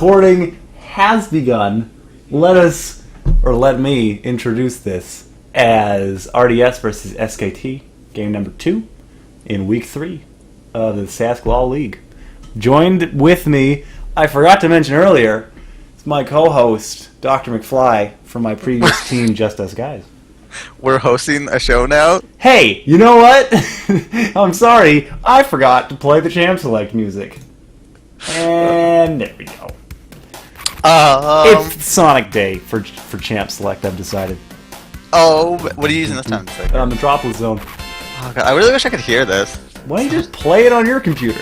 Recording has begun. Let me introduce this as RDS versus SKT, game number 2 in week 3 of the Sask Law League. Joined with me, I forgot to mention earlier, it's my co-host, Dr. McFly, from my previous team, Just Us Guys. We're hosting a show now? Hey, you know what? I'm sorry, I forgot to play the Champ Select music. And there we go. It's Sonic Day for Champ Select, I've decided. Oh, what are you using this time? Metropolis Zone. Oh, God, I really wish I could hear this. Why don't you just play it on your computer?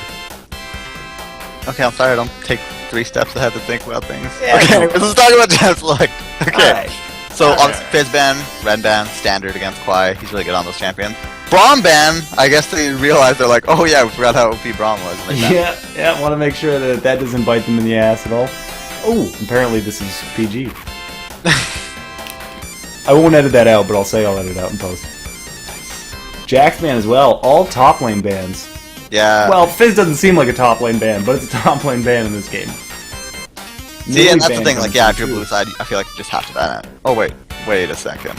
Okay, I'm sorry, I don't take 3 steps ahead to think about things. Yeah, okay, let's talk about Champ Select. Okay. Right. So, Fizz ban, Red ban, Standard against Kwai. He's really good on those champions. Braum ban, I guess they realized, they're like, oh yeah, we forgot how OP Braum was. Like yeah, want to make sure that doesn't bite them in the ass at all. Oh, apparently this is PG. I won't edit that out, but I'll say I'll edit it out in post. Jax ban as well, all top lane bans. Yeah. Well, Fizz doesn't seem like a top lane ban, but it's a top lane ban in this game. See, and that's the thing, like, yeah, if you're blue side, I feel like you just have to ban it. Oh, wait a second.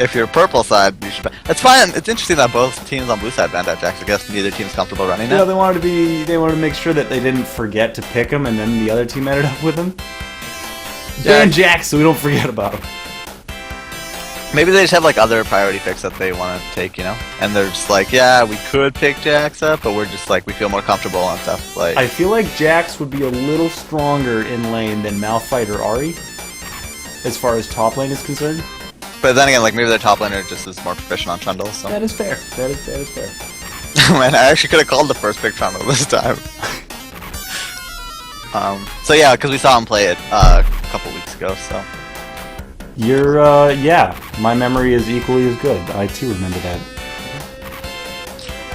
If you're purple side, you should ban. It's fine, it's interesting that both teams on blue side banned out Jax. I guess neither team's comfortable running it. Yeah, they wanted to make sure that they didn't forget to pick him, and then the other team ended up with him. Ban Jax so we don't forget about him. Maybe they just have, like, other priority picks that they want to take, you know? And they're just like, yeah, we could pick Jax up, but we're just like, we feel more comfortable and stuff. Like, I feel like Jax would be a little stronger in lane than Malphite or Ahri, as far as top lane is concerned. But then again, like, maybe their top laner just is more proficient on Trundle, so. That is fair. That is fair. Man, I actually could have called the first pick Trundle this time. So yeah, because we saw him play it a couple weeks ago, so. Yeah, my memory is equally as good. I too remember that.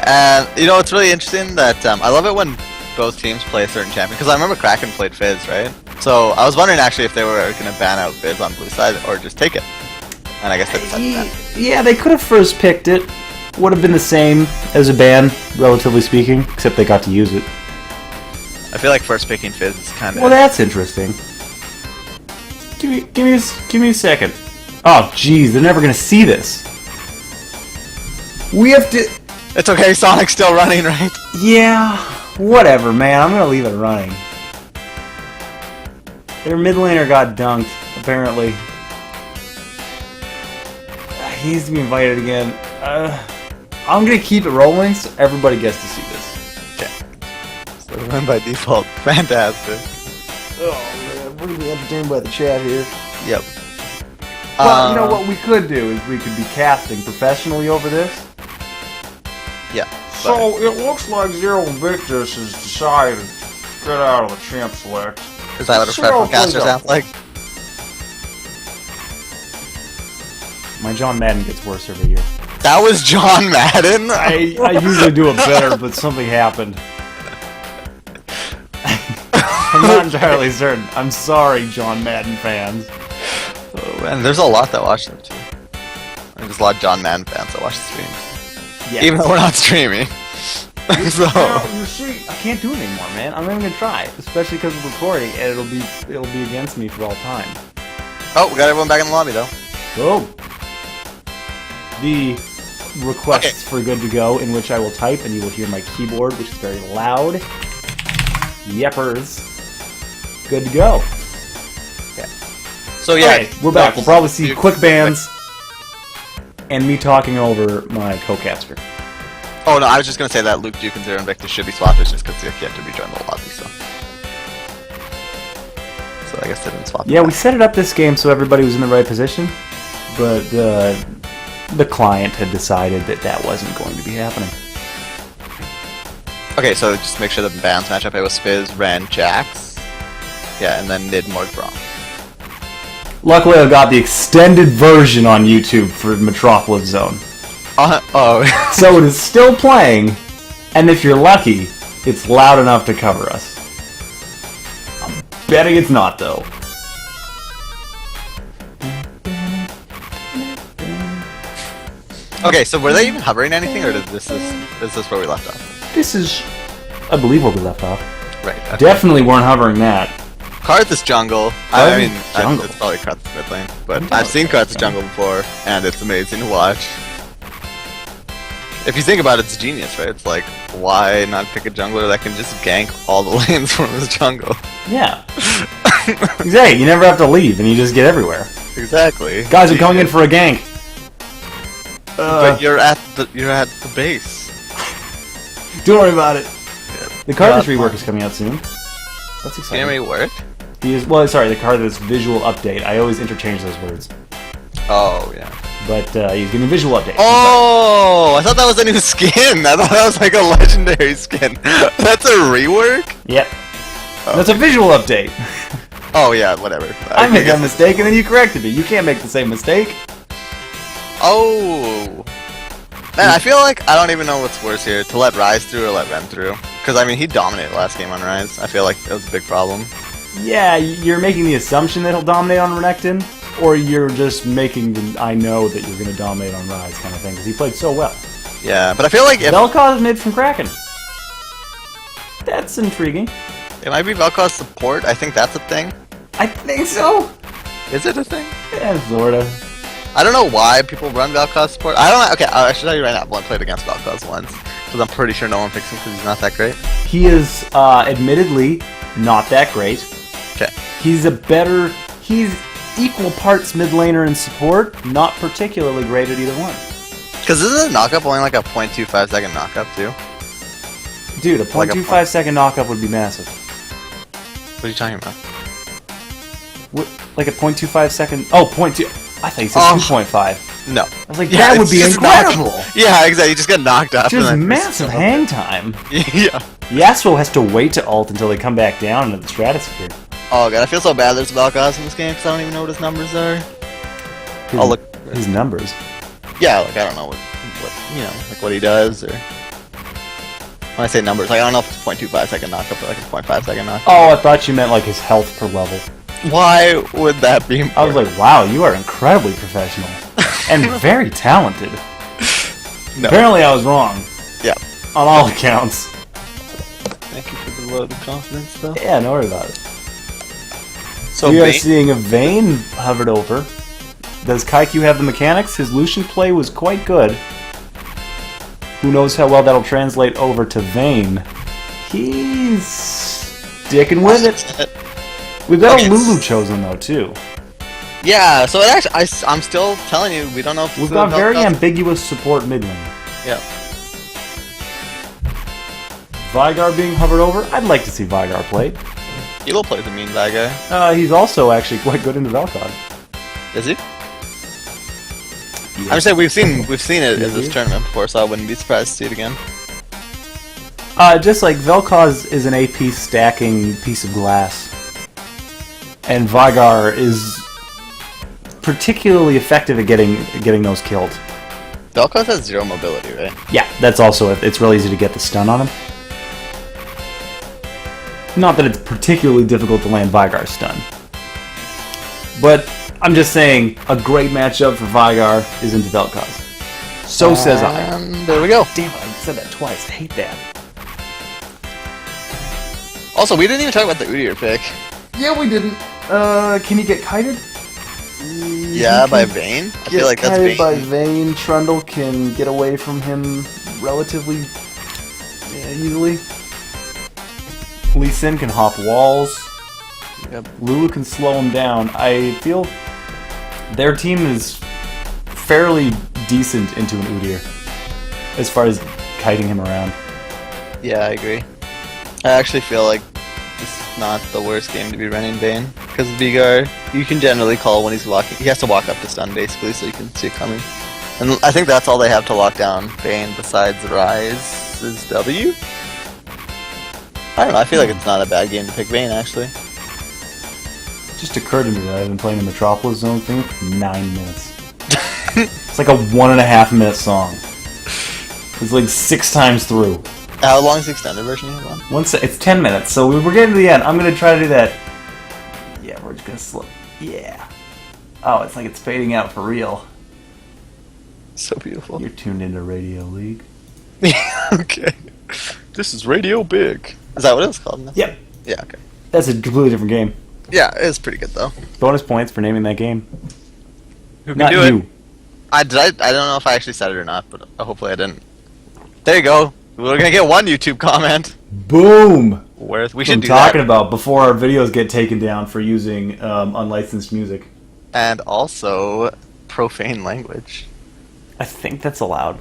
And, you know, it's really interesting that, I love it when both teams play a certain champion, because I remember Kraken played Fizz, right? So, I was wondering actually if they were going to ban out Fizz on blue side, or just take it. And I guess they decided that. Yeah, they could have first picked it. Would have been the same as a ban, relatively speaking, except they got to use it. I feel like first picking Fizz is kind of... Well, that's interesting. Give me a second. Oh, jeez, they're never gonna see this. We have to... It's okay, Sonic's still running, right? Yeah, whatever, man. I'm gonna leave it running. Their mid laner got dunked, apparently. He needs to be invited again. I'm gonna keep it rolling so everybody gets to see this. Okay. So run by default. Fantastic. Oh man, we're gonna be entertained by the chat here. Yep. Well, you know what we could do is we could be casting professionally over this. Yeah. So it looks like Zero Invictus has decided to get out of the Champ Select. Is that what a professional caster sounds like? My John Madden gets worse every year. That was John Madden? I usually do it better, but something happened. I'm not entirely certain. I'm sorry, John Madden fans. Oh man, there's a lot that watch them too. There's a lot of John Madden fans that watch the streams. Yeah. Even though we're not streaming. So. You see, I can't do it anymore, man. I'm not even gonna try, especially because of recording, and it'll be against me for all time. Oh, we got everyone back in the lobby though. Go. The requests for good to go, in which I will type, and you will hear my keyboard, which is very loud. Yeppers. Good to go. Yeah. So yeah, right, we're back. We'll probably see quick bans and me talking over my co-caster. Oh no, I was just gonna say that Luke, Duke, and Zero Invictus should be swapped just because they have to rejoin the lobby. So I guess they didn't swap. Yeah, we set it up this game so everybody was in the right position, but the client had decided that wasn't going to be happening. Okay, so just make sure the bans match up. It was Fizz, Ren, Jax. Yeah, and then Nid, Morg, Braum. Luckily, I got the extended version on YouTube for Metropolis Zone. Oh. So it is still playing, and if you're lucky, it's loud enough to cover us. I'm betting it's not, though. Okay, so were they even hovering anything, or is this where we left off? This is, I believe, where we left off. Right. Okay. Definitely weren't hovering that. Karthus jungle. I mean, jungle. it's probably Karthus mid lane, but I've seen Karthus jungle before, and it's amazing to watch. If you think about it, it's genius, right? It's like, why not pick a jungler that can just gank all the lanes from his jungle? Yeah. Exactly. You never have to leave, and you just get everywhere. Exactly. Guys, I'm coming in for a gank. But you're at the base. Don't worry about it. Yeah. The Karthus rework is coming out soon. That's exciting. Can you work? Sorry, the Karthus visual update. I always interchange those words. Oh, yeah. But he's getting a visual update. Oh, I thought that was a new skin. I thought that was like a legendary skin. That's a rework? Yep. Oh. That's a visual update. Oh, yeah, whatever. I made a mistake and then you corrected me. You can't make the same mistake. Oh. Man, I feel like I don't even know what's worse here, to let Ryze through or let Ren through. Because, I mean, he dominated last game on Ryze. I feel like that was a big problem. Yeah, you're making the assumption that he'll dominate on Renekton, or you're just making the I know that you're going to dominate on Ryze kind of thing, because he played so well. Yeah, but I feel like if... Vel'Koz mid from Kraken. That's intriguing. It might be Vel'Koz's support. I think that's a thing. I think so. Is it a thing? Yeah, sorta. I don't know why people run Vel'Koz support. I don't know. Okay, I should tell you right now. I've only played against Vel'Koz once, because I'm pretty sure no one picks him because he's not that great. He is, admittedly, not that great. Okay. He's equal parts mid laner and support, not particularly great at either one. Because isn't a knockup only like a 0.25 second knockup too? Dude, a 0.25 second knockup would be massive. What are you talking about? What, like a 0.25 second... Oh, 0.2... I thought you said 2.5. No. I was like, that would be incredible! Yeah, exactly. You just get knocked off. Just massive hang time. Yeah. Yasuo has to wait to ult until they come back down into the stratosphere. Oh god, I feel so bad there's Vel'Koz in this game because I don't even know what his numbers are. I'll look. His numbers? Yeah, like I don't know what you know, like what he does or... When I say numbers, like I don't know if it's a 0.25 second knockup or like a 0.5 second knockup. Oh, I thought you meant like his health per level. Why would that be important? I was like, wow, you are incredibly professional. And very talented. No. Apparently I was wrong. Yeah. On all accounts. Thank you for the vote of confidence, though. Yeah, don't worry about it. So we are seeing a Vayne hovered over. Does Kaiku have the mechanics? His Lucian play was quite good. Who knows how well that'll translate over to Vayne. He's sticking with it. We've got a Lulu chosen though too. Yeah, so it actually, I'm still telling you, we don't know if we've got very ambiguous support mid lane. Yeah. Veigar being hovered over. I'd like to see Veigar played. Elo plays a mean Veigar. He's also actually quite good into Vel'Koz. Is he? Yeah. I'm just saying we've seen it in this tournament before, so I wouldn't be surprised to see it again. Just like Vel'Koz is an AP stacking piece of glass, and Veigar is particularly effective at getting those killed. Vel'Koz has 0 mobility, right? Yeah, that's also it. It's real easy to get the stun on him. Not that it's particularly difficult to land Veigar's stun, but I'm just saying a great matchup for Veigar is into Vel'Koz. So says I. There we go. Damn it, I said that twice. I hate that. Also, we didn't even talk about the Udyr pick. Yeah, we didn't. Can he get kited? Yeah, by Vayne? I feel like that's Vayne. By Vayne. Trundle can get away from him relatively easily. Lee Sin can hop walls. Yep. Lulu can slow him down. I feel their team is fairly decent into an Udyr as far as kiting him around. Yeah, I agree. I actually feel like this is not the worst game to be running Vayne, because Veigar, you can generally call when he's walking. He has to walk up to stun basically, so you can see it coming. And I think that's all they have to lock down Vayne besides Ryze's W. I don't know. I feel like it's not a bad game to pick Vayne actually. Just occurred to me that I've been playing the Metropolis Zone thing for 9 minutes. It's like a 1.5 minute song. It's like 6 times through. How long is the extended version you have on? It's 10 minutes, so we're getting to the end. I'm gonna try to do that. Yeah, we're just gonna slow. Yeah. Oh, it's like it's fading out for real. So beautiful. You're tuned into Radio League. Okay. This is Radio Big. Is that what it's called now? Yep. Yeah, okay. That's a completely different game. Yeah, it's pretty good though. Bonus points for naming that game. Who can Not do you. it? I don't know if I actually said it or not, but hopefully I didn't. There you go. We're gonna get one YouTube comment. Boom! We I'm should do talking that. about before our videos get taken down for using unlicensed music. And also profane language. I think that's allowed.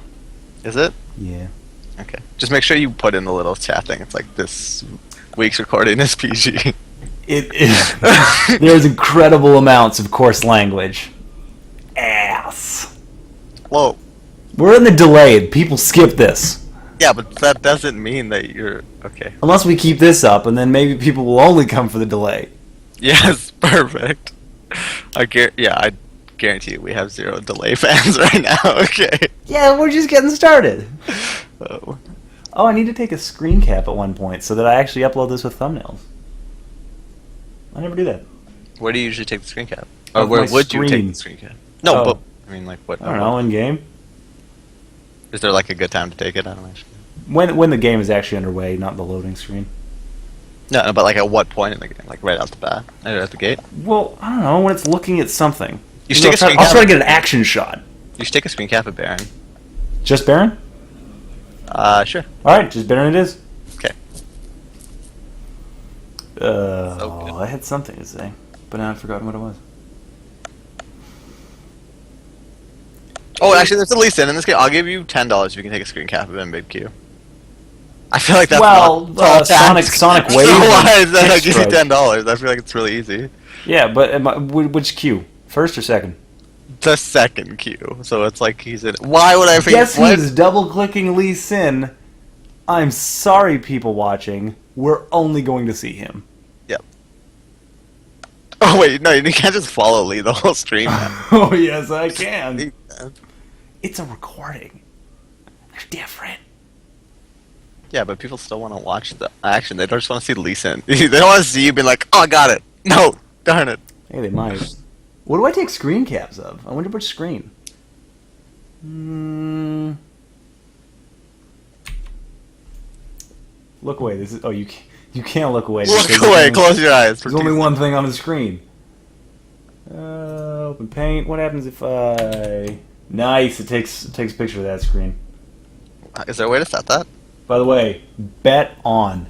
Is it? Yeah. Okay. Just make sure you put in the little chat thing. It's like this week's recording is PG. It is. There's incredible amounts of coarse language. Ass. Whoa. We're in the delayed. People skip this. Yeah, but that doesn't mean that you're okay. Unless we keep this up, and then maybe people will only come for the delay. Yes, perfect. I guarantee you we have 0 delay fans right now. Okay. Yeah, we're just getting started. Oh. Oh, I need to take a screen cap at one point so that I actually upload this with thumbnails. I never do that. Where do you usually take the screen cap? Or Of where my would you take screen. the screen cap? No, Oh. but I mean, like, what? I don't know, in game. Is there like a good time to take it? I don't know. When the game is actually underway, not the loading screen. No, but like at what point in the game? Like right out the bat? Right at the gate? Well, I don't know, when it's looking at something. You should take a screen I'll cap. try to get an action shot. You should take a screen cap at Baron. Just Baron? Sure. Alright, just Baron it is. Okay. good. I had something to say, but now I've forgotten what it was. Oh, actually, there's a lease in this game. I'll give you $10 if you can take a screen cap of M Big Q. I feel like that's Well, not Sonic Wave. So why is that? I Kick give you Strike. $10. I feel like it's really easy. Yeah, but which Q? First or second? The second Q. So it's like he's in. Why would I? Yes, what? he's double-clicking Lee Sin. I'm sorry, people watching. We're only going to see him. Yep. Oh wait, no, you can't just follow Lee the whole stream. Man. Oh, yes, I can. It's a recording. They're different. Yeah, but people still want to watch the action. They don't just want to see Lee Sin. They don't want to see you being like, "Oh, I got it." No, darn it. Hey, they might. What do I take screen caps of? I wonder which screen. Look away. This is. Oh, you can't look away. Look because away. there's Close your eyes. There's only one thing on the screen. Open paint. What happens if I? Nice. It takes a picture of that screen. Is there a way to set that? By the way, bet on.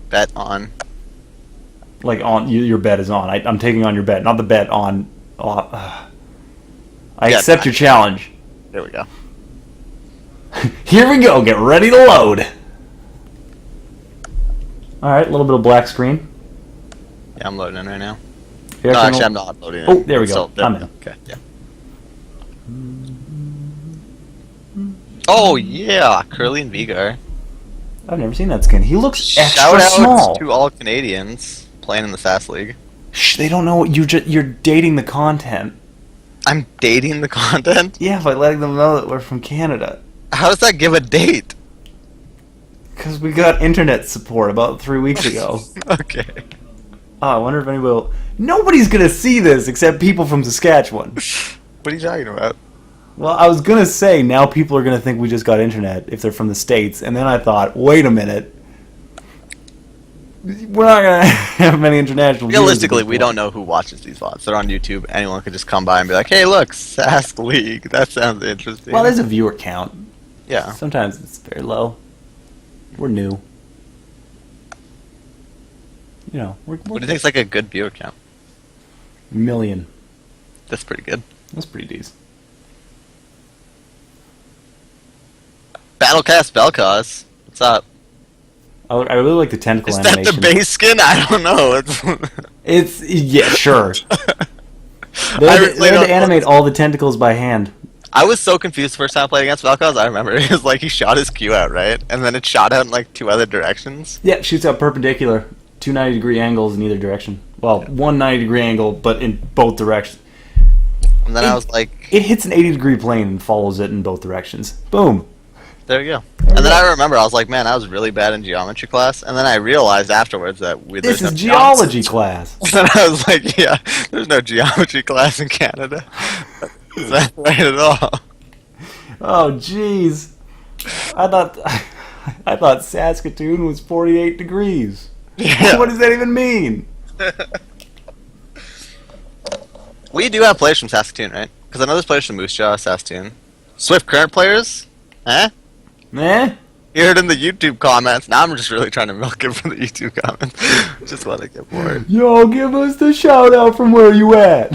Bet on. Like on your bet is on. I'm taking on your bet, not the bet on. I Yeah, accept your challenge. There we go. Here we go. Get ready to load. All right, a little bit of black screen. Yeah, I'm loading in right now. Here, No, can actually, I- I'm not loading in. Oh, there we go. So, there I'm we in. go. Okay, yeah. Oh yeah, Curly and Vigar. I've never seen that skin. He looks extra Shout out small. to all Canadians playing in the Sask League. Shh, they don't know what you're dating the content. I'm dating the content. Yeah, by letting them know that we're from Canada. How does that give a date? Because we got internet support about 3 weeks ago. Okay. Oh, I wonder if anybody will... Nobody's gonna see this except people from Saskatchewan. What are you talking about? Well, I was gonna say now people are gonna think we just got internet if they're from the States, and then I thought, wait a minute. We're not gonna have many international viewers at Realistically, this we point. don't know who watches these VODs. They're on YouTube. Anyone could just come by and be like, "Hey, look, Sask League. That sounds interesting." Well, there's a viewer count. yeah. Sometimes it's very low. We're new. You know, we're What do you think is like a good viewer count? million. That's pretty good. That's pretty decent. Battlecast Belcause. What's up? I really like the tentacle Is that animation. the base skin? I don't know. It's yeah, sure. I They had really to don't- animate all the tentacles by hand. I was so confused the first time I played against Belcause. I remember it was like he shot his Q out, right? And then it shot out in like 2 other directions. Yeah, it shoots out perpendicular, 2 90-degree angles in either direction. Well, Yeah. 1 90-degree angle, but in both directions. And then I was like, It hits an 80-degree plane and follows it in both directions. Boom. there you go. And then I remember I was like, man, I was really bad in geometry class. And then I realized afterwards that This there's is no geology class. And then I was like, yeah, there's no geometry class in Canada. Is that right at all? Oh, jeez. I thought Saskatoon was 48 degrees. Yeah. What does that even mean? We do have players from Saskatoon, right? Because I know there's players from Moose Jaw, Saskatoon. Swift current players? Eh? Eh? You heard in the YouTube comments. Now I'm just really trying to milk it from the YouTube comments. Just want to get bored. Yo, give us the shout out from where you at.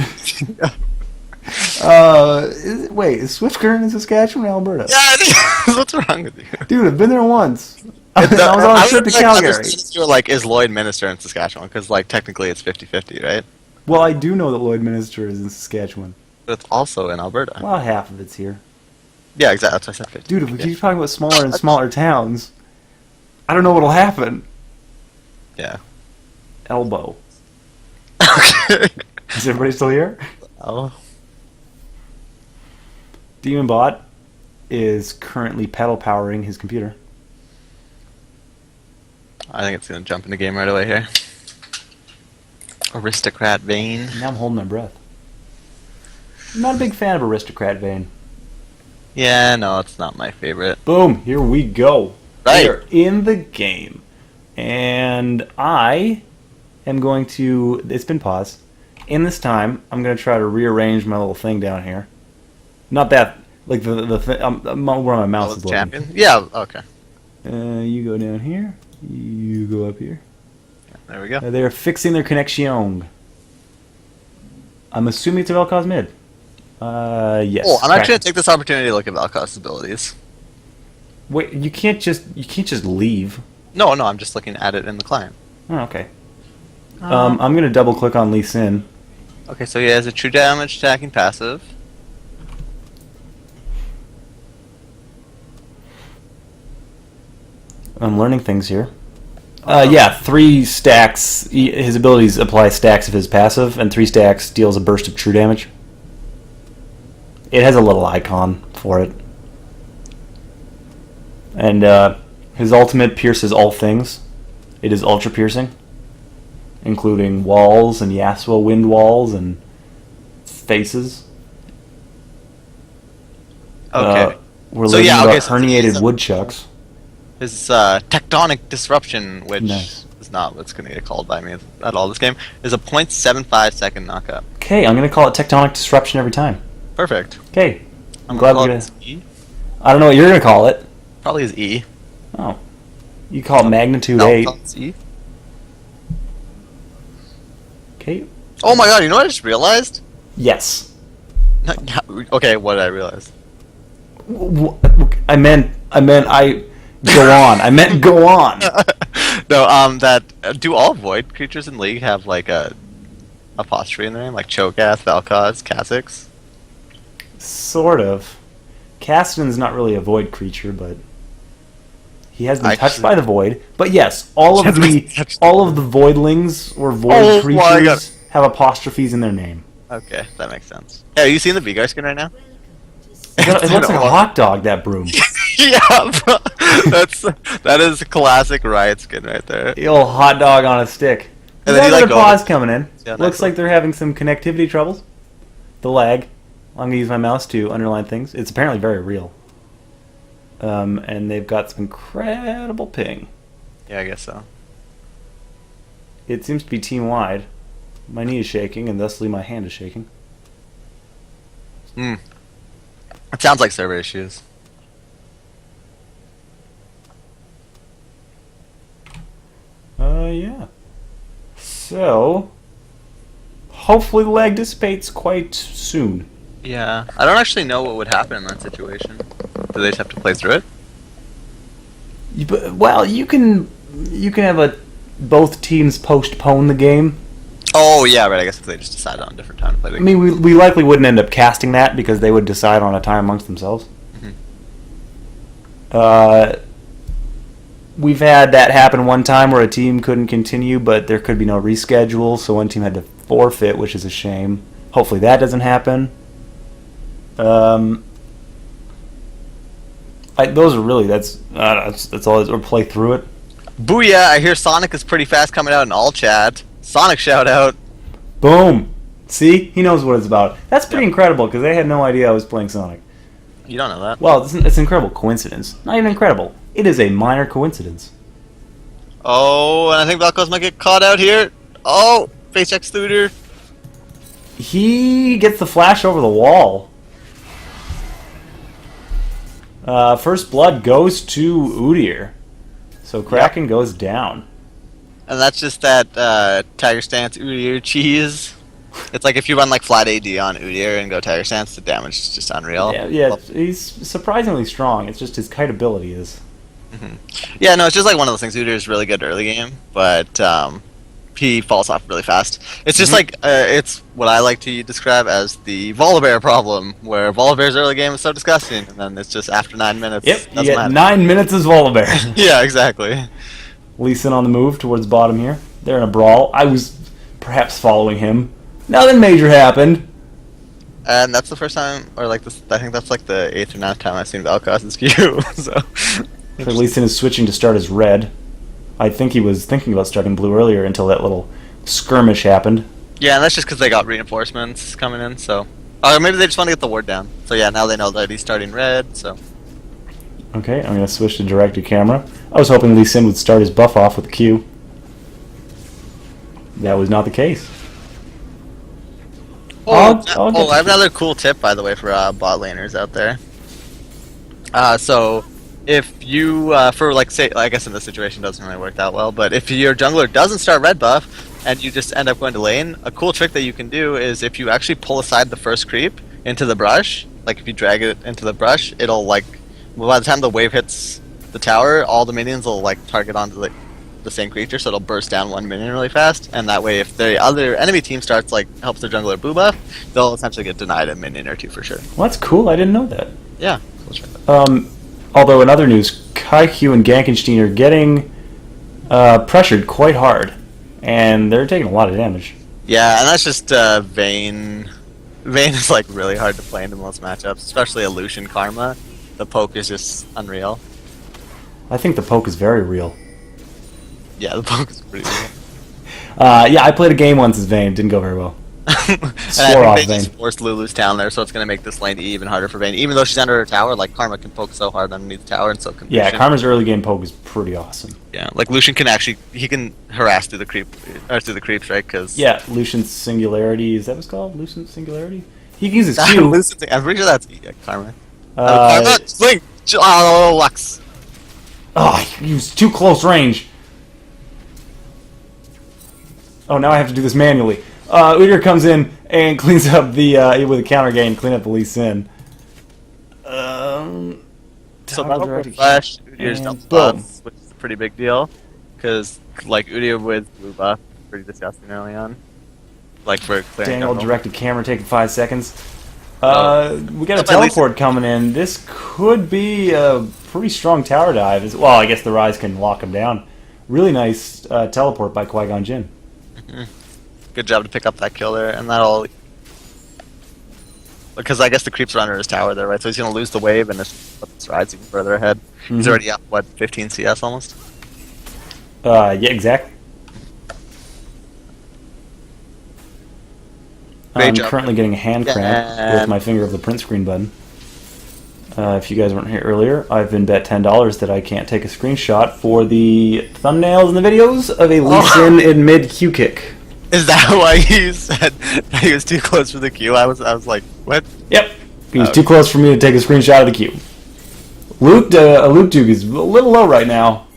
Wait, is Swift Current in Saskatchewan or Alberta? Yeah, I think what's wrong with you? Dude, I've been there once. I was I on a trip to Calgary. You were like, is Lloyd Minister in Saskatchewan? Because like technically it's 50-50, right? Well, I do know that Lloyd Minister is in Saskatchewan. But it's also in Alberta. Well, half of it's here. Yeah, exactly. That's what I said. 50. Dude, if we keep talking about smaller and smaller towns, I don't know what'll happen. Yeah. Elbow. Okay. Is everybody still here? Oh. Demon Bot is currently pedal powering his computer. I think it's gonna jump in the game right away here. Aristocrat Vane. Now I'm holding my breath. I'm not a big fan of Aristocrat Vane. Yeah, no, it's not my favorite. Boom, here we go. Right. We're in the game. And I am going to... It's been paused. In this time, I'm going to try to rearrange my little thing down here. Not that... Like the thing... where my mouse is looking. Champion? Yeah, okay. You go down here. You go up here. There we go. They're fixing their connection. I'm assuming it's a Vel'Koz mid. Yes. Oh, I'm actually gonna take this opportunity to look at Valkos's abilities. Wait, you can't just leave. No, I'm just looking at it in the client. Oh, okay. I'm gonna double click on Lee Sin. Okay, so he has a true damage attacking passive. I'm learning things here. Yeah, 3 stacks. His abilities apply stacks of his passive, and 3 stacks deals a burst of true damage. It has a little icon for it. And his ultimate pierces all things. It is ultra piercing, including walls and Yasuo wind walls and faces. Okay. We're So, learning yeah, about okay, so herniated woodchucks. His tectonic disruption, which Nice. is not what's going to get called by me at all this game, is a 0.75 second knockup. Okay, I'm going to call it tectonic disruption every time. Perfect. Okay. I'm gonna glad call we're it gonna... E. I don't know what you're going to call it. Probably his E. Oh. You call it magnitude No, 8. call it E. Okay. Oh my god, you know what I just realized? Yes. Okay, what did I realize? I meant go on. I meant go on. No, do all void creatures in League have like a apostrophe in their name, like Cho'Gath, Vel'Koz, Kha'Zix? Sort of. Kassadin's not really a void creature, but he has been touched by the void. But yes, all of the voidlings or void creatures have apostrophes in their name. Okay, that makes sense. Yeah, are you seeing the Vigar skin right now? It looks like a hot dog, that broom. Yeah, bro. That is a classic Riot skin right there. The old hot dog on a stick. And There's then another pause coming in. Yeah, Looks like they're having some connectivity troubles. The lag. I'm going to use my mouse to underline things. It's apparently very real. And they've got some incredible ping. Yeah, I guess so. It seems to be team-wide. My knee is shaking, and thusly my hand is shaking. Hmm. It sounds like server issues. Yeah. So, hopefully the lag dissipates quite soon. Yeah, I don't actually know what would happen in that situation. Do they just have to play through it? Well, you can have both teams postpone the game. Oh yeah, right. I guess if they just decided on a different time to play the game. I mean, we likely wouldn't end up casting that because they would decide on a time amongst themselves. Mm-hmm. We've had that happen one time where a team couldn't continue, but there could be no reschedule, so one team had to forfeit, which is a shame. Hopefully that doesn't happen. Those are really that's all. Or play through it. Booyah! I hear Sonic is pretty fast coming out in all chat. Sonic shout out. Boom. See, he knows what it's about. That's pretty incredible because they had no idea I was playing Sonic. You don't know that. Well, it's an incredible coincidence. Not even incredible. It is a minor coincidence. Oh, and I think Valkos might get caught out here. Oh, face extruder. he gets the flash over the wall. First blood goes to Udyr. So Kraken goes down. And that's just that Tiger Stance Udyr cheese. It's like if you run like flat AD on Udyr and go Tiger Stance, the damage is just unreal. Yeah, he's surprisingly strong. It's just his kite ability is. Yeah, no, it's just like one of those things. Udyr is really good early game, but he falls off really fast. It's just like it's what I like to describe as the Volibear problem, where Volibear's early game is so disgusting, and then it's just after 9 minutes. Yep, you get 9 minutes as Volibear. Yeah, exactly. Lee Sin on the move towards bottom here. They're in a brawl. I was perhaps following him. Nothing major happened. And that's the first time, or like this, I think that's like the 8th or 9th time I've seen Vel'Koz's Q. So Lee Sin is switching to start as red. I think he was thinking about starting blue earlier until that little skirmish happened. Yeah, and that's just because they got reinforcements coming in, so... Or maybe they just want to get the ward down. So yeah, now they know that he's starting red, so... Okay, I'm going to switch to directed camera. I was hoping Lee Sin would start his buff off with the Q. That was not the case. I have another cool tip, by the way, for bot laners out there. So, if you, for like, say, I guess in this situation it doesn't really work that well, but if your jungler doesn't start red buff, and you just end up going to lane, a cool trick that you can do is if you actually pull aside the first creep into the brush, like if you drag it into the brush, it'll like, by the time the wave hits the tower, all the minions will like target onto the same creature, so it'll burst down one minion really fast, and that way if the other enemy team starts like helps their jungler boo buff, they'll essentially get denied a minion or two for sure. Well, that's cool. I didn't know that. Yeah. Cool. Although in other news, Kaiku and Gankenstein are getting pressured quite hard, and they're taking a lot of damage. Yeah, and that's just Vayne. Vayne is like really hard to play into most matchups, especially a Lucian Karma. The poke is just unreal. I think the poke is very real. Yeah, the poke is pretty real. Yeah, I played a game once as Vayne. Didn't go very well. And I think they just forced Lulu's down there, so it's going to make this lane even harder for Vayne. Even though she's under her tower, like Karma can poke so hard underneath the tower, and so can Yeah, Lucian. Karma's early game poke is pretty awesome. Yeah, like Lucian can actually harass through the creeps, right? Because yeah, Lucian's Singularity, is that what's called? Lucian's Singularity? He can use his Q. I'm pretty sure that's Karma. Karma, swing! Oh, Lux. Oh, he was too close range. Oh, now I have to do this manually. Udyr comes in and cleans up the, with a counter gain, clean up the Lee Sin. So that'll flash Udyr's double buff, which is a pretty big deal. Because, like, Udyr with blue buff, pretty disgusting early on. Like, for clearing Daniel double. directed camera taking 5 seconds. We got a teleport coming in. This could be a pretty strong tower dive. Well, I guess the Rise can lock him down. Really nice teleport by Qui-Gon Jinn. Good job to pick up that kill there, and that'll... Because I guess the creeps are under his tower there, right? So he's going to lose the wave and just put this Rise even further ahead. He's already up, what, 15 CS almost? Yeah, exactly. I'm currently getting a hand cramp with my finger of the print screen button. If you guys weren't here earlier, I've been bet $10 that I can't take a screenshot for the thumbnails and the videos of a Lee Sin in mid Q kick. Is that why you said that he was too close for the Q? I was like, what? Yep. He was too close for me to take a screenshot of the Q. Luke Duke is a little low right now.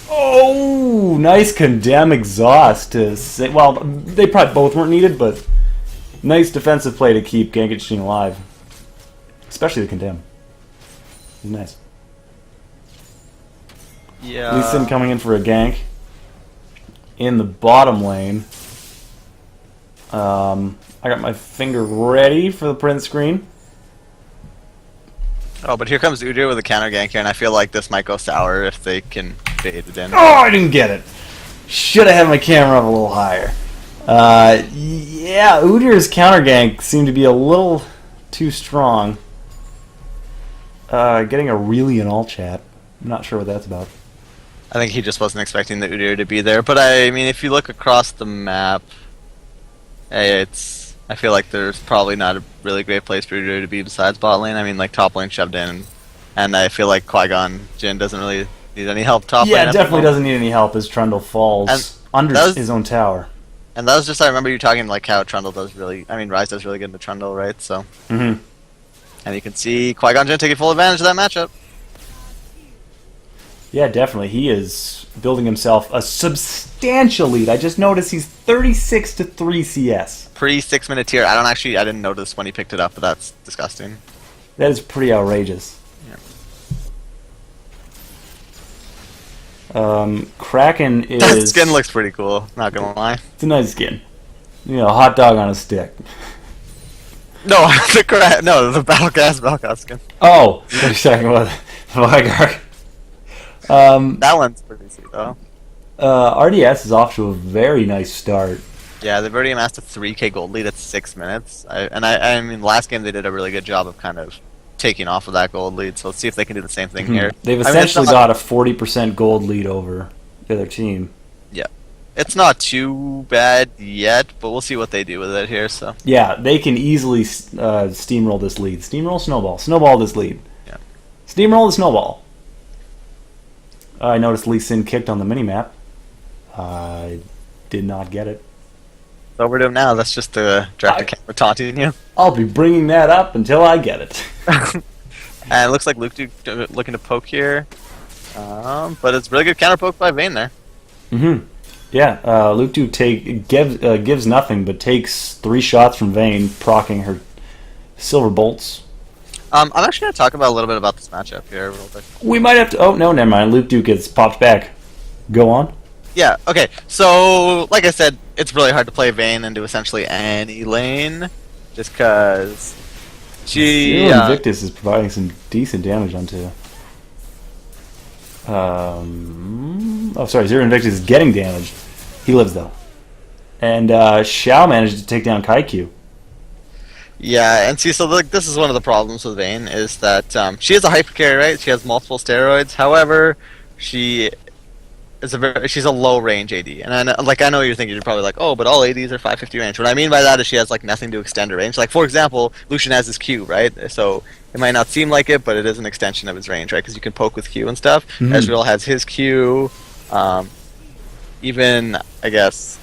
Oh, nice condemn exhaust to say. Well, they probably both weren't needed, but nice defensive play to keep Gankenstein alive. Especially the condemn. He's nice. Yeah. Lee Sin coming in for a gank in the bottom lane. I got my finger ready for the print screen. Oh, but here comes Udyr with a counter gank here, and I feel like this might go sour if they can bait it in. Oh, I didn't get it. Should have had my camera up a little higher. Yeah, Udyr's counter gank seemed to be a little too strong. Getting a really in all chat. I'm not sure what that's about. I think he just wasn't expecting the Udyr to be there. But I mean, if you look across the map, hey, I feel like there's probably not a really great place for Udyr to be besides bot lane. I mean, like top lane shoved in, and I feel like Qui-Gon Jinn doesn't really need any help top lane. Yeah, definitely doesn't need any help as Trundle falls under his own tower. And that was just, I remember you talking like how Trundle does really, I mean, Rise does really good in the Trundle, right? So, Mm-hmm. and you can see Qui-Gon Jinn taking full advantage of that matchup. Yeah, definitely. He is building himself a substantial lead. I just noticed he's 36-3 CS. Pre 6-minute tier. I didn't notice when he picked it up, but that's disgusting. That is pretty outrageous. Kraken is... That skin looks pretty cool, not gonna lie. It's a nice skin. You know, a hot dog on a stick. No, the Battlecast skin. Oh, you're talking about the Vigar. That one's pretty sweet, though. RDS is off to a very nice start. Yeah, they've already amassed a 3k gold lead at 6 minutes. I mean, last game they did a really good job of kind of taking off of that gold lead, so let's see if they can do the same thing here. They've essentially got a 40% gold lead over the other team. Yeah. It's not too bad yet, but we'll see what they do with it here, so. Yeah, they can easily steamroll this lead. Steamroll, snowball. Snowball this lead. Yeah. Steamroll the snowball. I noticed Lee Sin kicked on the minimap. I did not get it. So we're doing now. That's just the director camera taunting you. I'll be bringing that up until I get it. And it looks like Luke Duke looking to poke here. But it's really good counter poke by Vayne there. Mm-hmm. Yeah, Luke Duke gives nothing, but takes 3 shots from Vayne, proccing her silver bolts. I'm actually going to talk about a little bit about this matchup here real quick. We might have to... Oh, no, never mind. Luke Duke gets popped back. Go on. Yeah, okay. So, like I said, it's really hard to play Vayne into essentially any lane. Just because Zero Invictus is providing some decent damage onto... Oh, sorry. Zero Invictus is getting damaged. He lives, though. And Xiao managed to take down Kaiku. Yeah, and see, so this is one of the problems with Vayne, is that she is a hyper carry, right? She has multiple steroids. However, she's a low range AD, and I know you're thinking, you're probably like, oh, but all ADs are 550 range. What I mean by that is she has like nothing to extend her range. Like, for example, Lucian has his Q, right? So it might not seem like it, but it is an extension of his range, right? Because you can poke with Q and stuff. Mm-hmm. Ezreal has his Q. Even I guess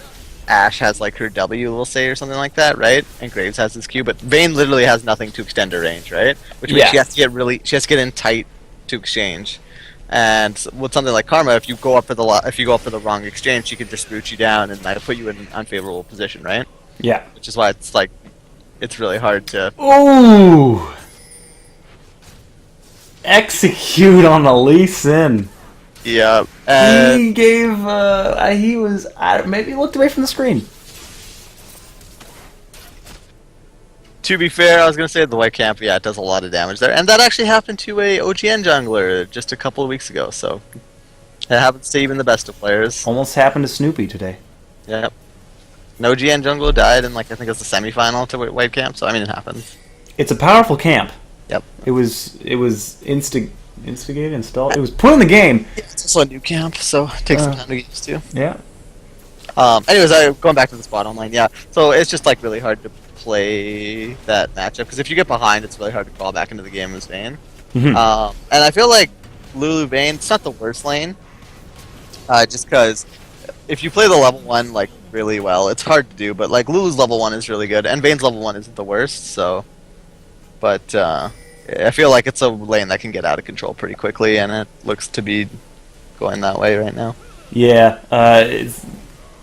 Ashe has like her W, we'll say, or something like that, right? And Graves has his Q, but Vayne literally has nothing to extend her range, right? Which means she has to get in tight to exchange. And with something like Karma, if you go up for the wrong exchange, she could just boot you down and like put you in an unfavorable position, right? Yeah. Which is why it's really hard to. Ooh! Execute on the Lee Sin. Yeah. He gave. He was. Maybe he looked away from the screen. To be fair, I was gonna say the white camp, yeah, it does a lot of damage there, and that actually happened to a OGN jungler just a couple of weeks ago. So it happens to even the best of players. Almost happened to Snoopy today. Yep. An OGN jungler died in I think it was the semifinal to white camp. So I mean, it happens. It's a powerful camp. Yep. It was instigated, installed. It was put in the game. It's also a new camp, so it takes some time to get used to. Yeah. Anyways, going back to the spot online, yeah. So it's just really hard to play that matchup because if you get behind, it's really hard to crawl back into the game as Vayne. Mm-hmm. And I feel like Lulu Vayne, it's not the worst lane, just because if you play the level 1 really well, it's hard to do. But Lulu's level 1 is really good, and Vayne's level 1 isn't the worst. So, but I feel like it's a lane that can get out of control pretty quickly, and it looks to be going that way right now. Yeah,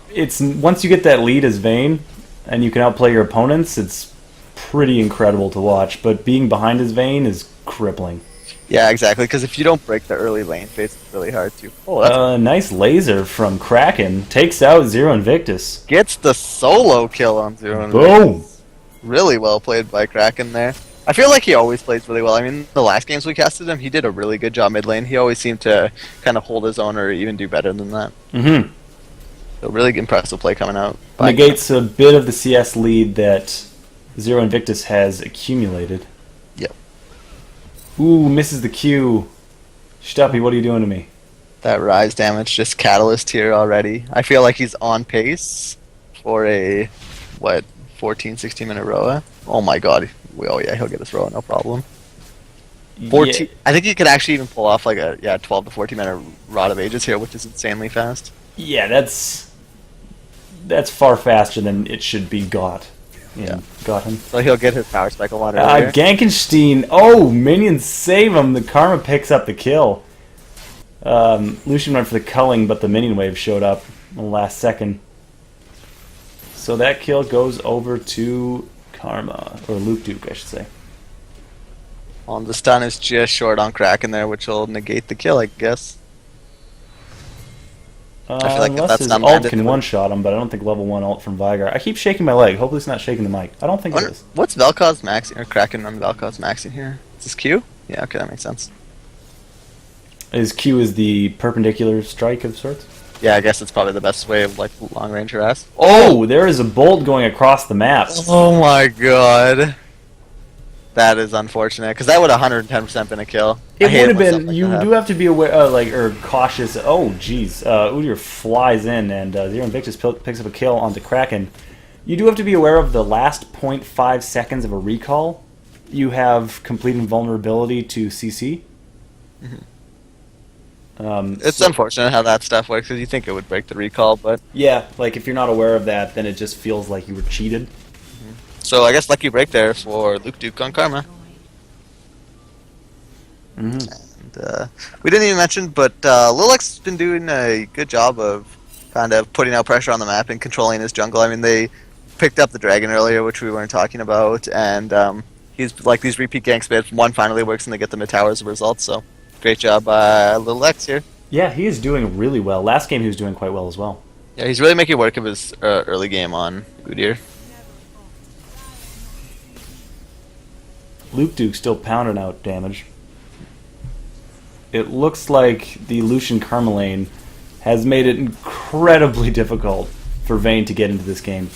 it's once you get that lead as Vayne, and you can outplay your opponents, it's pretty incredible to watch. But being behind as Vayne is crippling. Yeah, exactly. Because if you don't break the early lane phase, it's really hard to. Oh, that's nice laser from Kraken. Takes out Zero Invictus. Gets the solo kill on Zero Invictus. Boom! Really well played by Kraken there. I feel like he always plays really well. I mean, the last games we casted him, he did a really good job mid lane. He always seemed to kind of hold his own or even do better than that. Mm-hmm. So really impressive play coming out. Negates a bit of the CS lead that Zero Invictus has accumulated. Yep. Ooh, misses the Q. Stuppy, what are you doing to me? That rise damage, just catalyst here already. I feel like he's on pace for a, 14, 16 minute Roa? Oh my god. Oh yeah, he'll get his Roa, no problem. 14. Yeah. I think he could actually even pull off 12 to 14 minute Rod of Ages here, which is insanely fast. Yeah, that's that's far faster than it should be got. Yeah. Got him. So he'll get his power spike a lot earlier. Gankenstein. Oh, minions save him. The Karma picks up the kill. Lucian went for the culling, but the minion wave showed up in the last second. So that kill goes over to Karma, or Luke Duke, I should say. The stun is just short on Kraken there, which will negate the kill, I guess. I feel like unless that's his not ult landed, can one-shot him, but I don't think level 1 ult from Vigar. I keep shaking my leg. Hopefully it's not shaking the mic. I don't think it is. What's Vel'Koz maxing, or Kraken on Vel'Koz maxing here? Is this Q? Yeah, okay, that makes sense. His Q is the perpendicular strike of sorts? Yeah, I guess it's probably the best way of, like, long-range harass. Oh, there is a bolt going across the map. Oh my god. That is unfortunate, because that would 110% been a kill. It would have been. You do have to be aware, or cautious. Oh, jeez. Udyr flies in, and Zero Invictus picks up a kill onto Kraken. You do have to be aware of the last 0.5 seconds of a recall. You have complete invulnerability to CC. It's unfortunate how that stuff works, because you think it would break the recall, but... Yeah, like if you're not aware of that, then it just feels like you were cheated. So I guess lucky break there for Luke Duke on Karma. And we didn't even mention, but Lilex's been doing a good job of kind of putting out pressure on the map and controlling his jungle. I mean, they picked up the dragon earlier, which we weren't talking about, and he's like these repeat gank spits. One finally works, and they get them to tower as a result. So great job by Lilex here. Yeah, he is doing really well. Last game he was doing quite well as well. Yeah, he's really making work of his early game on Udyr. Luke Duke still pounding out damage. It looks like the Lucian Karma lane has made it incredibly difficult for Vayne to get into this game.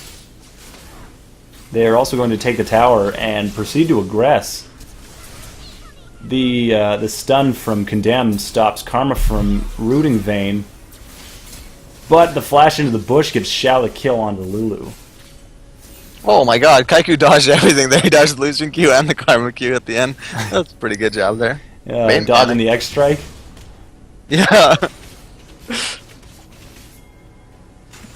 They are also going to take the tower and proceed to aggress. The stun from Condemned stops Karma from rooting Vayne, but the flash into the bush gives Shao the kill onto Lulu. Oh my god, Kaiku dodged everything there. He dodged the Lucian Q and the Karma Q at the end. That's a pretty good job there. Dodging the X strike. Yeah.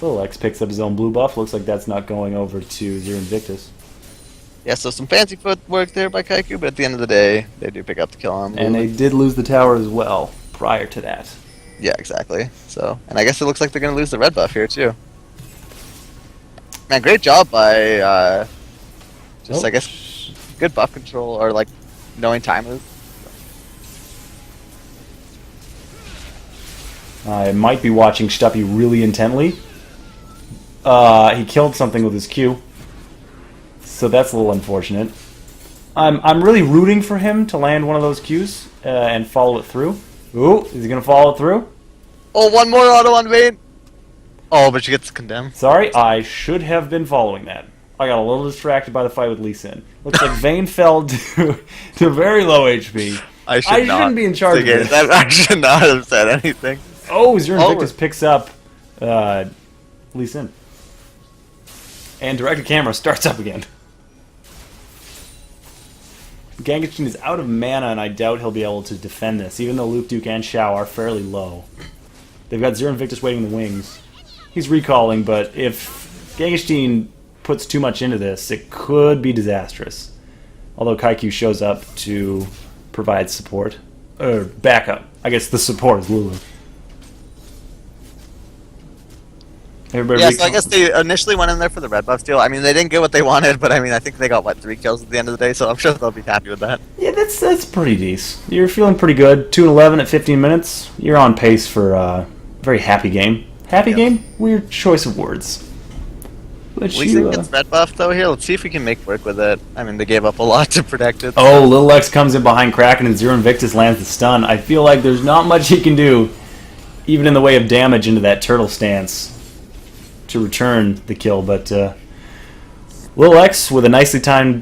Little X picks up his own blue buff. Looks like that's not going over to Zero Invictus. Yeah, so some fancy footwork there by Kaiku, but at the end of the day, they do pick up the kill on Lulu. And they did lose the tower as well prior to that. Yeah, exactly. So, and I guess it looks like they're going to lose the red buff here too. Man, great job by, I guess, good buff control, or, like, knowing timers. I might be watching Stuppy really intently. He killed something with his Q. So that's a little unfortunate. I'm really rooting for him to land one of those Qs and follow it through. Ooh, is he going to follow it through? Oh, one more auto on Vayne! Oh, but she gets condemned. Sorry, I should have been following that. I got a little distracted by the fight with Lee Sin. Looks like Vayne fell to very low HP. I shouldn't be in charge of this. I should not have said anything. Oh, Zero Invictus picks up Lee Sin. And directed camera starts up again. Gankenstein is out of mana, and I doubt he'll be able to defend this, even though Luke Duke and Shao are fairly low. They've got Zero Invictus waiting in the wings. He's recalling, but if Gankenstein puts too much into this, it could be disastrous. Although Kaiku shows up to provide support. Or backup. I guess the support is Lulu. Yeah, so I guess they initially went in there for the red buff steal. I mean, they didn't get what they wanted, but I mean, I think they got, 3 kills at the end of the day, so I'm sure they'll be happy with that. Yeah, that's pretty decent. You're feeling pretty good. 2-11 at 15 minutes. You're on pace for a very happy game. Happy game? Weird choice of words. But Lee Sin gets red buff, though, here. Let's see if we can make work with it. I mean, they gave up a lot to protect it. Oh, Little X comes in behind Kraken, and Zero Invictus lands the stun. I feel like there's not much he can do, even in the way of damage into that turtle stance, to return the kill, but Lil X with a nicely timed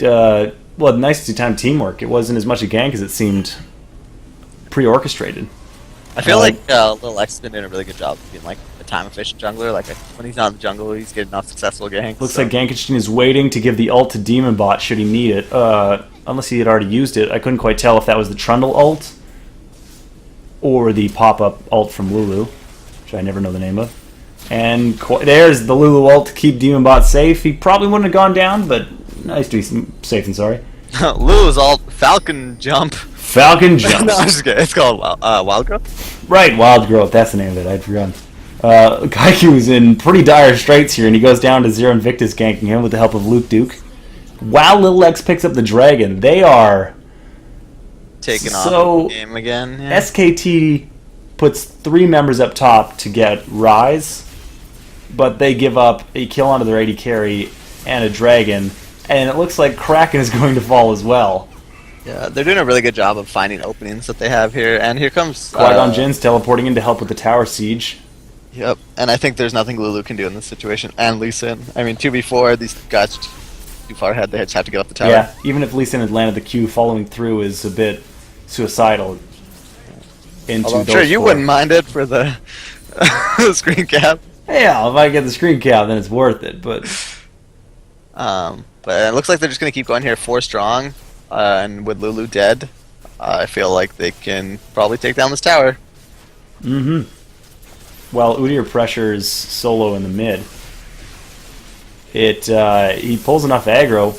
teamwork. It wasn't as much a gank as it seemed pre-orchestrated. I feel like Lil X has been doing a really good job of being like a time-efficient jungler. Like when he's not in the jungle, he's getting off successful ganks. Looks like Gankenstein is waiting to give the ult to Demon Bot should he need it. Unless he had already used it. I couldn't quite tell if that was the Trundle ult or the pop-up ult from Lulu, which I never know the name of. And there's the Lulu ult to keep Demonbot safe. He probably wouldn't have gone down, but nice to be safe and sorry. Lulu's ult, Falcon Jump. Falcon Jump. No, I'm just kidding. It's called Wild Growth? Right, Wild Growth. That's the name of it. I'd forgotten. Kaiku's in pretty dire straits here, and he goes down to Zero Invictus ganking him with the help of Luke Duke. While Little X picks up the Dragon, they are taking off the game again. Yeah. SKT puts 3 members up top to get Rise, but they give up a kill onto their AD carry and a Dragon, and it looks like Kraken is going to fall as well. Yeah, they're doing a really good job of finding openings that they have here, and here comes Qui-Gon Jinn's teleporting in to help with the tower siege. Yep, and I think there's nothing Lulu can do in this situation, and Lee Sin. I mean, 2v4, these guys too far ahead, they just have to get up the tower. Yeah, even if Lee Sin had landed the Q, following through is a bit suicidal. Although I'm sure you wouldn't mind it for the screen cap. Yeah, if I get the screen cap, then it's worth it, but it looks like they're just going to keep going here 4 strong, and with Lulu dead, I feel like they can probably take down this tower. Mm-hmm. While Udyr pressures solo in the mid. He pulls enough aggro.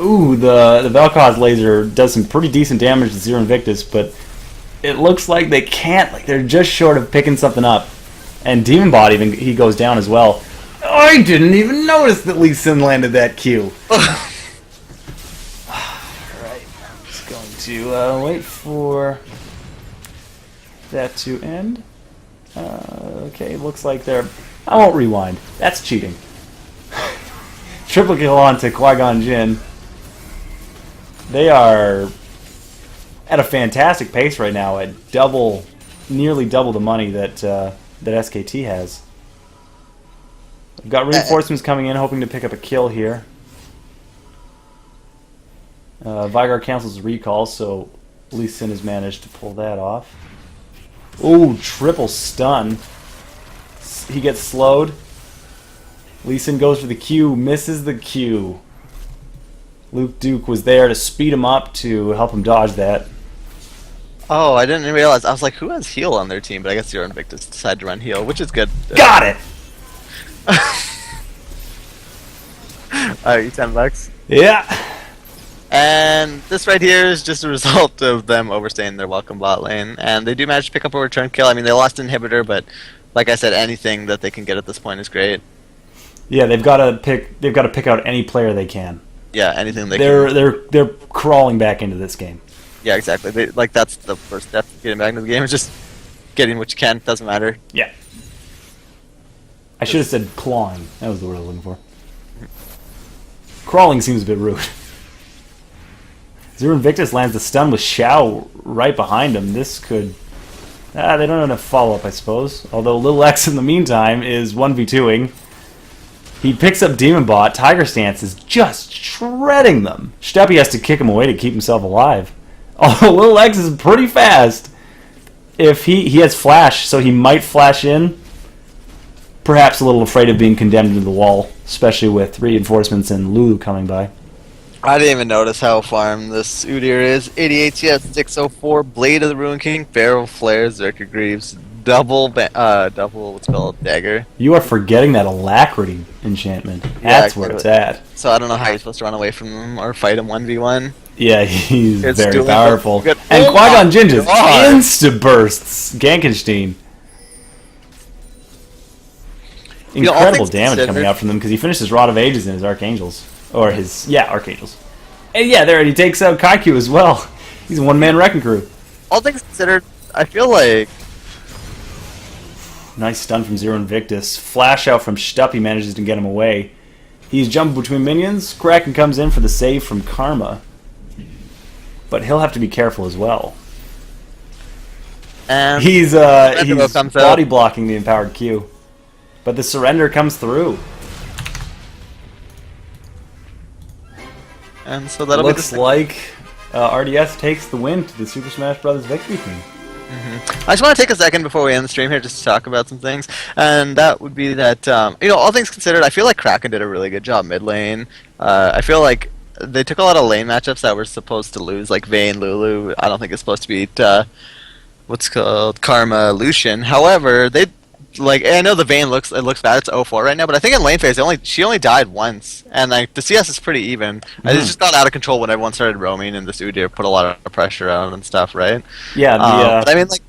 Ooh, the Vel'Koz laser does some pretty decent damage to Zero Invictus, but it looks like they can't. Like they're just short of picking something up. And Demonbot he goes down as well. I didn't even notice that Lee Sin landed that Q. Alright, I'm just going to wait for that to end. Okay, looks like they're... I won't rewind. That's cheating. Triple kill on to Qui-Gon Jinn. They are at a fantastic pace right now at nearly double the money that SKT has. We've got reinforcements coming in, hoping to pick up a kill here. Vygar cancels recall, so Lee Sin has managed to pull that off. Ooh, triple stun. He gets slowed. Lee Sin goes for the Q, misses the Q. Luke Duke was there to speed him up to help him dodge that. Oh, I didn't realize. I was like, who has heal on their team? But I guess Zero Invictus decided to run heal, which is good. Got it! Alright, $10. Yeah. And this right here is just a result of them overstaying their welcome bot lane. And they do manage to pick up a return kill. I mean, they lost Inhibitor, but like I said, anything that they can get at this point is great. Yeah, they've got to pick out any player they can. Yeah, anything they can. They're crawling back into this game. Yeah, exactly. That's the first step to getting back into the game. Is just getting what you can. Doesn't matter. Yeah. I should have said clawing. That was the word I was looking for. Crawling seems a bit rude. Zero Invictus lands the stun with Xiao right behind him. This could... they don't have enough follow-up, I suppose. Although Lil X, in the meantime, is 1v2ing. He picks up Demonbot. Tiger Stance is just shredding them. Steppy has to kick him away to keep himself alive. Although Lil X is pretty fast. If he has flash, so he might flash in. Perhaps a little afraid of being condemned to the wall, especially with reinforcements and Lulu coming by. I didn't even notice how farm this Udyr is. 88 CS, 604, Blade of the Ruin King, Barrel Flare, Zerker Greaves, double what's called dagger. You are forgetting that Alacrity enchantment. That's where it's at. So I don't know how you're supposed to run away from him or fight him 1v1. Yeah, he's very powerful. Good. And Oh Qui-Gon Jinn just God. insta-bursts Gankenstein. Incredible damage coming out from them because he finishes Rod of Ages in his Archangels. Or his, Archangels. And yeah, there, and he takes out Kaiku as well. He's a one-man wrecking crew. All things considered, I feel like... Nice stun from Zero Invictus. Flash out from Stuppy manages to get him away. He's jumping between minions. Kraken comes in for the save from Karma. But he'll have to be careful as well. And he's body blocking the empowered Q. But the surrender comes through. And so that'll looks like RDS takes the win to the Super Smash Bros. Victory team. I just want to take a second before we end the stream here just to talk about some things, and that would be that, all things considered, I feel like Kraken did a really good job mid lane. I feel like they took a lot of lane matchups that were supposed to lose, like Vayne, Lulu. I don't think it's supposed to beat, what's called Karma, Lucian. However, they like I know the Vayne looks bad. It's 0-4 right now, but I think in lane phase she only died once, and like the CS is pretty even. And it just got out of control when everyone started roaming, and this Udyr put a lot of pressure on and stuff, right? Yeah, but I mean, like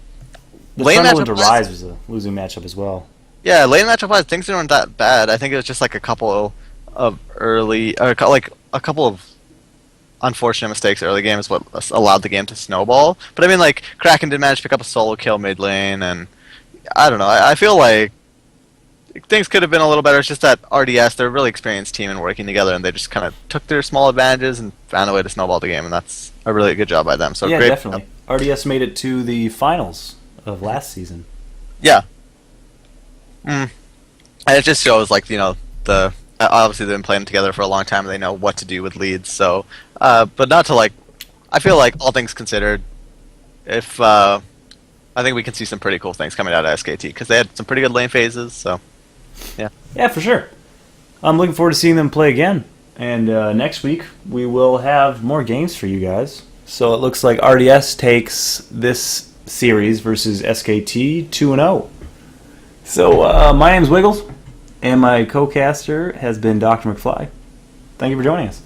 the lane Sunderland to matchup Rise was a losing matchup as well. Yeah, lane matchup wise, things weren't that bad. I think it was just like a couple of early, or like a couple of unfortunate mistakes early game is what allowed the game to snowball. But I mean, like Kraken did manage to pick up a solo kill mid lane, and I don't know. I feel like things could have been a little better. It's just that RDS, they're a really experienced team and working together, and they just kind of took their small advantages and found a way to snowball the game, and that's a really good job by them. So yeah, great. Definitely. RDS made it to the finals of last season. Yeah. And it just shows, like, you know, obviously they've been playing together for a long time and they know what to do with leads. So, but not to like, I feel like all things considered, if I think we can see some pretty cool things coming out of SKT because they had some pretty good lane phases. So, yeah. Yeah, for sure. I'm looking forward to seeing them play again. And next week we will have more games for you guys. So it looks like RDS takes this series versus SKT 2-0. So my name's Wiggles, and my co-caster has been Dr. McFly. Thank you for joining us.